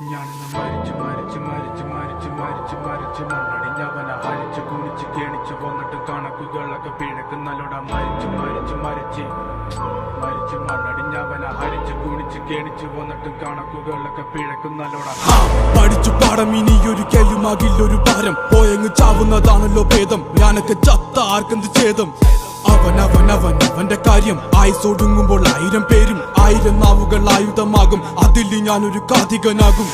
ഞാനിന്ന് മരിച്ചു മരിച്ചു മരിച്ചു മരിച്ചു മരിച്ചു മരിച്ചു മണ്ണടിഞ്ഞവന ഹരിച്ചു കുണിച്ച് കേണിച്ചു വന്നിട്ട് കണക്കുകളൊക്കെ പിഴക്കുന്നല്ലോടാ മരിച്ചു മരിച്ചു മരിച്ച് മരിച്ചു മണ്ണടിഞ്ഞവന ഹരിച്ചു കുണിച്ച് കേണിച്ചു വന്നിട്ട് കണക്കുകളൊക്കെ പിഴക്കുന്നല്ലോടാ. പഠിച്ചു പാടം ഇനിയൊരു കേലുമാകില്ലൊരു ഭാരം പോയങ്ങ് ചാവുന്നതാണല്ലോ ഭേദം. ഞാനൊക്കെ ചത്ത ആർക്കെന്ത് ഛേദം. അവന്റെ കാര്യം ആയുസൊടുങ്ങുമ്പോൾ 1000 പേരും 1000 നാവുകൾ ആയുധമാകും. അതിൽ ഞാനൊരു കാതികനാകും.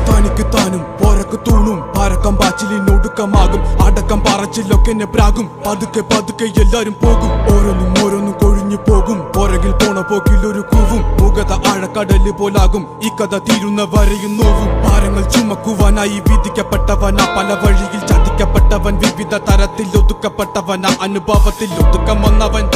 തനിക്ക് താനും പോരക്ക് തൂണും പരക്കം പാച്ചിലിനൊടുക്കമാകും. അടക്കം പറച്ചിലൊക്കെ എന്നെ പ്രാകും. പതുക്കെ പതുക്കെ എല്ലാരും പോകും. ഓരോന്നും കൊഴിഞ്ഞു പോകും. പുറകിൽ പോണ പോക്കിൽ ഒരു കൂവും. മുഖത ആഴക്കടല് പോലാകും. ഈ കഥ തീരുന്ന വരെയും നോവും. ഭാരങ്ങൾ ചുമക്കുവാനായി വിധിക്കപ്പെട്ടവനാ. പല വഴിയിൽ ചതിക്കപ്പെട്ടവൻ. വിവിധ തരത്തിൽ ഒതുക്കപ്പെട്ടവനാ. അനുഭവത്തിൽ ഒതുക്കം വന്നവൻ.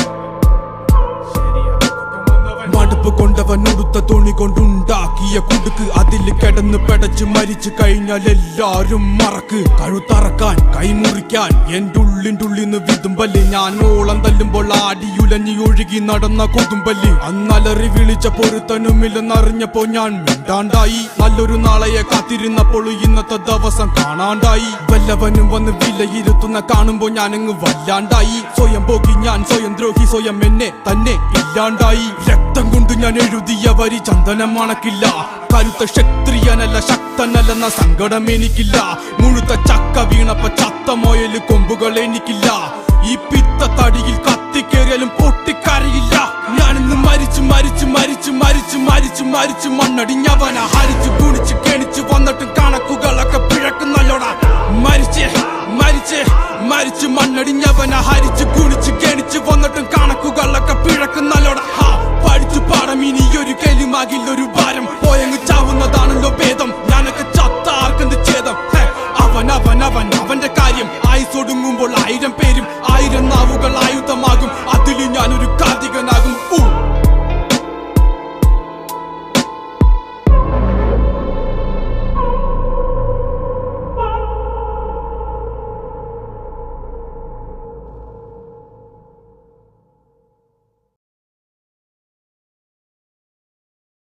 മടുപ്പ് കൊണ്ടവൻ ഉടുത്ത തുണി കൊണ്ടുണ്ടാക്കിയ കുടുക്ക്. അതിൽ കിടന്ന് പെടച്ച് മരിച്ചു കഴിഞ്ഞാൽ എല്ലാരും മറക്ക്. കഴുത്തറക്കാൻ കൈമുറിക്കാൻ എന്റെ ഉള്ളിൻ്റെ വിതുമ്പല്. ഞാൻ ഓളം തല്ലുമ്പോൾ ആടിയുലഞ്ഞി ഒഴുകി നടന്ന കൊതുമ്പല്. അന്നലറി വിളിച്ച പൊരുത്തനുമില്ലെന്നറിഞ്ഞപ്പോ ഞാൻ മിണ്ടാണ്ടായി. നല്ലൊരു നാളെയെ കാത്തിരുന്നപ്പോൾ ഇന്നത്തെ ദിവസം കാണാണ്ടായി. വല്ലവനും വന്ന് വിലയിരുത്തുന്ന കാണുമ്പോ ഞാനങ്ങ് വല്ലാണ്ടായി. സ്വയം പോകി ഞാൻ സ്വയം ദ്രോഹി. സ്വയം എന്നെ തന്നെ ഇല്ലാണ്ടായി. രക്തം കൊണ്ട് ഞാൻ എഴുതിയ വരി ചന്ദനം മണക്കില്ല. കരുത്ത ക്ഷത്രിയനല്ല ശക്തനല്ലെന്ന സങ്കടം എനിക്കില്ല. മുഴുത്ത ചക്ക വീണപ്പ ചത്ത മൊയല് കൊമ്പുകൾ എനിക്കില്ല. ഈ പിത്ത തടിയിൽ കത്തിക്കേറിയാലും പൊട്ടിക്കരയില്ല. ഞാനിന്ന് മരിച്ചു മരിച്ചു മരിച്ചു മരിച്ചു മരിച്ചു മരിച്ചു മണ്ണടിഞ്ഞവന ഹരിച്ചു കുണിച്ച് കെണിച്ചു വന്നിട്ടും കണക്കുകളൊക്കെ പിഴക്കുന്നല്ലോടാ. മരിച്ച് മരിച്ച് മരിച്ചു മണ്ണടിഞ്ഞവന ഹരിച്ചു കുണിച്ച്